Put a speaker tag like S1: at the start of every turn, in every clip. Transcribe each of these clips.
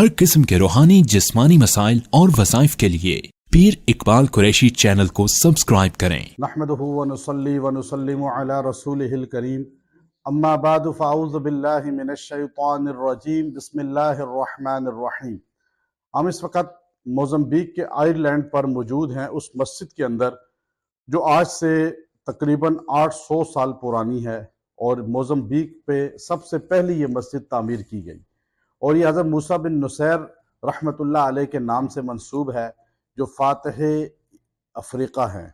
S1: हर किस्म के रूहानी जिस्मानी मसाइल और वज़ाइफ के लिए पीर इकबाल कुरैशी चैनल को सब्सक्राइब करें।
S2: नहमदुहु व नुसल्ली व नुसल्लिमु अला रसूलिहिल करीम, अम्मा बादु फ़अऊज़ु बिल्लाहि मिनश शैतानिर रजीम, बिस्मिल्लाहिर रहमानिर रहीम। हम इस वक्त मोज़म्बिक के आयरलैंड पर मौजूद हैं, उस मस्जिद के अंदर जो आज से तकरीबन 800 साल पुरानी है और मोज़म्बिक पे सबसे पहली ये मस्जिद तामीर की गई और ये हज़रत मूसा बिन नुसैर रहमतुल्लाह अलैह के नाम से मंसूब है, जो फ़ातिह अफ्रीका हैं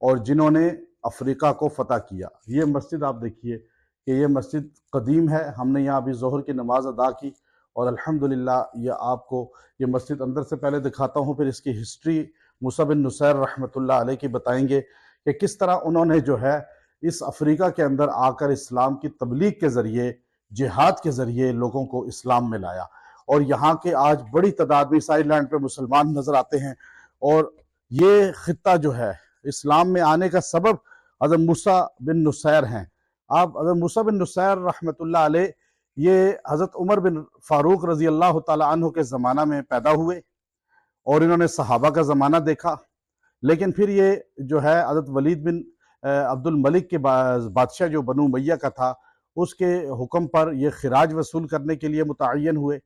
S2: और जिन्होंने अफ्रीका को फ़तह किया। ये मस्जिद आप देखिए कि ये मस्जिद कदीम है। हमने यहाँ अभी ज़ोहर की नमाज अदा की और अल्हम्दुलिल्लाह ये आपको ये मस्जिद अंदर से पहले दिखाता हूँ, फिर इसकी हिस्ट्री मूसा बिन नुसैर रहमतुल्लाह अलैह की बताएंगे कि किस तरह उन्होंने जो है इस अफ्रीका के अंदर आकर इस्लाम की तबलीग के ज़रिए, जिहाद के ज़रिए लोगों को इस्लाम में लाया। और यहाँ के आज बड़ी तादाद में इस आइलैंड पे मुसलमान नज़र आते हैं और ये ख़ित्ता जो है इस्लाम में आने का सबब हज़रत मूसा बिन नुसैर हैं। आप हज़रत मूसा बिन नुसैर रहमतुल्लाह अलैह ये हज़रत उमर बिन फ़ारूक रज़ी अल्लाह ताला अन्हु के ज़माना में पैदा हुए और इन्होंने सहाबा का ज़माना देखा। लेकिन फिर ये जो है हज़रत वलीद बिन अब्दुल मलिक के बादशाह जो बनु उमय्या का था, उसके हुक्म पर ये खिराज वसूल करने के लिए मुतअय्यन हुए।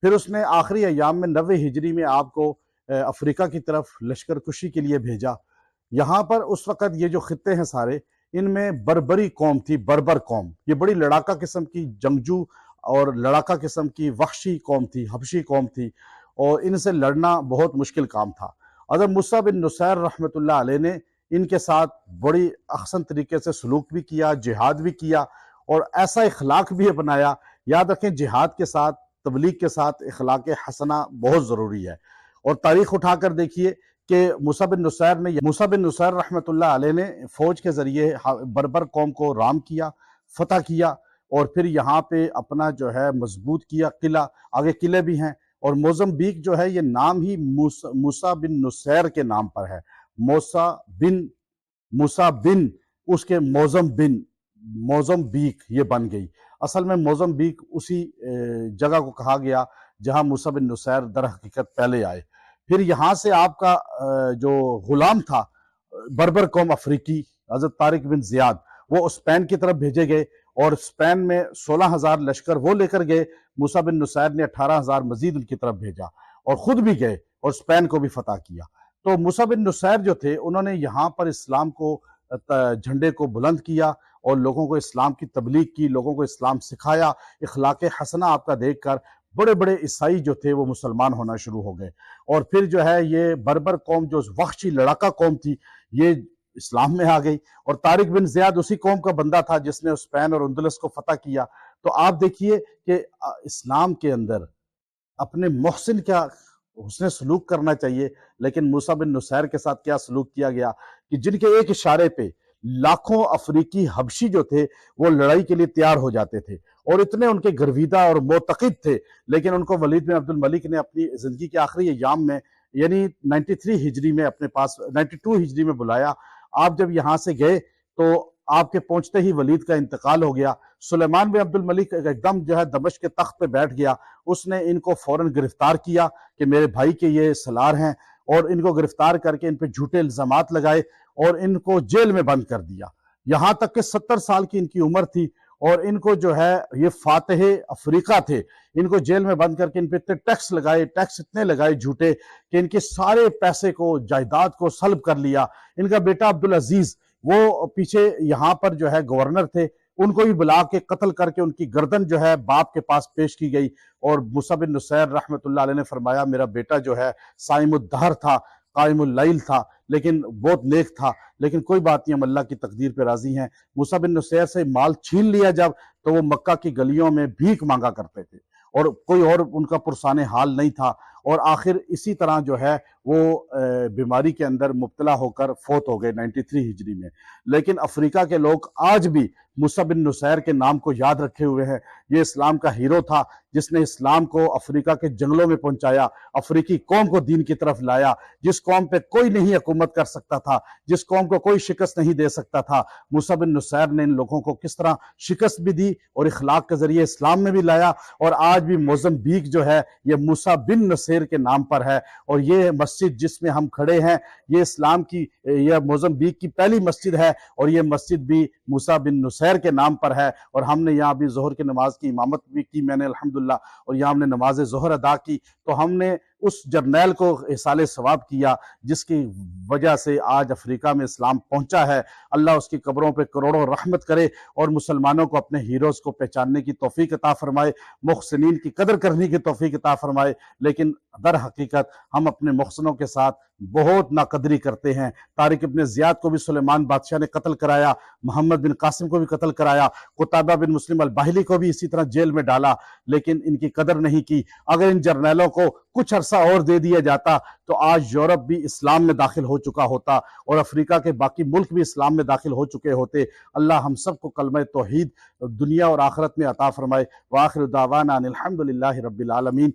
S2: फिर उसने आखिरी अय्याम में 90 हिजरी में आपको अफ्रीका की तरफ लश्कर कुशी के लिए भेजा। यहाँ पर उस वक़्त ये जो खित्ते हैं सारे, इनमें बर्बरी कौम थी, बर्बर कौम। ये बड़ी लड़ाका किस्म की जंगजू और लड़ाका किस्म की वहशी कौम थी, हबशी कौम थी और इनसे लड़ना बहुत मुश्किल काम था। हज़रत मूसा बिन नुसैर रहमतुल्लाह अलैह ने इनके साथ बड़ी अहसन तरीके से सलूक भी किया, जिहाद भी किया और ऐसा इखलाक भी अपनाया। याद रखें, जिहाद के साथ, तबलीग के साथ इखलाक हसना बहुत ज़रूरी है। और तारीख़ उठाकर देखिए कि मूसा बिन नुसैर रहमतुल्लाह अलैह ने फ़ौज के ज़रिए बर्बर कौम को राम किया, फ़तह किया और फिर यहाँ पे अपना जो है मजबूत किया किला। आगे किले भी हैं और मोज़म्बिक जो है ये नाम ही मूसा बिन नुसैर के नाम पर है। मूसा बिन उसके मोज़म्बिक ये बन गई। असल में मोज़म्बिक उसी जगह को कहा गया जहाँ मूसा बिन नुसैर दर हकीकत पहले आए। फिर यहाँ से आपका जो गुलाम था बर्बर कौम अफ्रीकी हज़रत तारिक बिन ज़ियाद, वो स्पेन की तरफ भेजे गए और स्पेन में 16,000 लश्कर वो लेकर गए। मूसा बिन नुसैर ने 18,000 मजीद उनकी तरफ भेजा और ख़ुद भी गए और स्पेन को भी फतह किया। तो मूसा बिन नुसैर जो थे, उन्होंने यहाँ पर इस्लाम को झंडे को बुलंद किया और लोगों को इस्लाम की तबलीग की, लोगों को इस्लाम सिखाया। इखलाक हसना आपका देख कर बड़े बड़े ईसाई जो थे वो मुसलमान होना शुरू हो गए और फिर जो है ये बर्बर कौम जो वहशी लड़ाका कौम थी, ये इस्लाम में आ गई। और तारिक बिन ज़ियाद उसी कौम का बंदा था जिसने स्पेन और अंदलस को फतह किया। तो आप देखिए कि इस्लाम के अंदर अपने मोहसिन क्या हुस्न सलूक करना चाहिए, लेकिन मूसा बिन नुसैर के साथ क्या सलूक किया गया कि जिनके एक इशारे पे लाखों अफ्रीकी हबशी जो थे वो लड़ाई के लिए तैयार हो जाते थे और इतने उनके गर्विदा और मोतक़िद थे। लेकिन उनको वलीद बिन अब्दुल मलिक ने अपनी ज़िंदगी के आखिरी अय्याम में यानी 93 हिजरी में अपने पास 92 हिजरी में बुलाया। आप जब यहाँ से गए तो आपके पहुंचते ही वलीद का इंतकाल हो गया। सुलेमान बिन अब्दुल मलिक एकदम जो है दमिश्क के तख्त पे बैठ गया। उसने इनको फौरन गिरफ्तार किया कि मेरे भाई के ये सलार हैं और इनको गिरफ्तार करके इन पे झूठे इल्जामात लगाए और इनको जेल में बंद कर दिया। यहाँ तक कि 70 साल की इनकी उम्र थी और इनको जो है ये फातिह अफ्रीका थे, इनको जेल में बंद करके इन पे इतने टैक्स इतने लगाए झूठे कि इनके सारे पैसे को, जायदाद को सल्ब कर लिया। इनका बेटा अब्दुल अजीज वो पीछे यहाँ पर जो है गवर्नर थे, उनको भी बुला के कत्ल करके उनकी गर्दन जो है बाप के पास पेश की गई। और मूसा बिन नुसैर रहमतुल्लाह अलैह ने फरमाया, मेरा बेटा जो है साइमुद्दहर था, कायमुल लैल था, लेकिन बहुत नेक था, लेकिन कोई बात नहीं, हम अल्लाह की तकदीर पे राजी हैं। मूसा बिन नुसैर से माल छीन लिया जब, तो वो मक्का की गलियों में भीख मांगा करते थे और कोई और उनका पुरसाने हाल नहीं था। और आखिर इसी तरह जो है وہ بیماری کے اندر مبتلا ہو کر فوت ہو گئے 93 ہجری میں۔ لیکن افریقہ کے لوگ آج بھی موسیٰ بن نصیر کے نام کو یاد رکھے ہوئے ہیں۔ یہ اسلام کا ہیرو تھا جس نے اسلام کو افریقہ کے جنگلوں میں پہنچایا، افریقی قوم کو دین کی طرف لایا، جس قوم پہ کوئی نہیں حکومت کر سکتا تھا، جس قوم کو کوئی شکست نہیں دے سکتا تھا۔ موسیٰ بن نصیر نے ان لوگوں کو کس طرح شکست بھی دی اور اخلاق کے ذریعے اسلام میں بھی لایا، اور آج بھی موزمبیق جو ہے یہ موسیٰ بن نصیر کے نام پر ہے۔ اور یہ مسجد جس میں ہم کھڑے ہیں یہ اسلام کی، یہ موزمبیق کی پہلی مسجد ہے، اور یہ مسجد بھی موسیٰ بن نصیر کے نام پر ہے۔ اور ہم نے یہاں بھی ظہر کی نماز کی امامت بھی کی میں نے الحمدللہ، اور یہاں ہم نے نماز ظہر ادا کی، تو ہم نے اس جرنیل کو احصال ثواب کیا جس کی وجہ سے آج افریقہ میں اسلام پہنچا ہے۔ اللہ اس کی قبروں پہ کروڑوں رحمت کرے اور مسلمانوں کو اپنے ہیروز کو پہچاننے کی توفیق عطا فرمائے، محسنین کی قدر کرنے کی توفیق عطا فرمائے۔ لیکن در حقیقت ہم اپنے محسنوں کے ساتھ بہت ناقدری کرتے ہیں۔ طارق ابن زیاد کو بھی سلیمان بادشاہ نے قتل کرایا، محمد بن قاسم کو بھی قتل کرایا، قطابہ بن مسلم الباہلی کو بھی اسی طرح جیل میں ڈالا، لیکن ان کی قدر نہیں کی۔ اگر ان جرنیلوں کو کچھ عرصہ اور دے دیا جاتا تو آج یورپ بھی اسلام میں داخل ہو چکا ہوتا اور افریقہ کے باقی ملک بھی اسلام میں داخل ہو چکے ہوتے۔ اللہ ہم سب کو کلمہ توحید دنیا اور آخرت میں عطا فرمائے۔ وآخر دعوانا ان الحمدللہ رب العالمین۔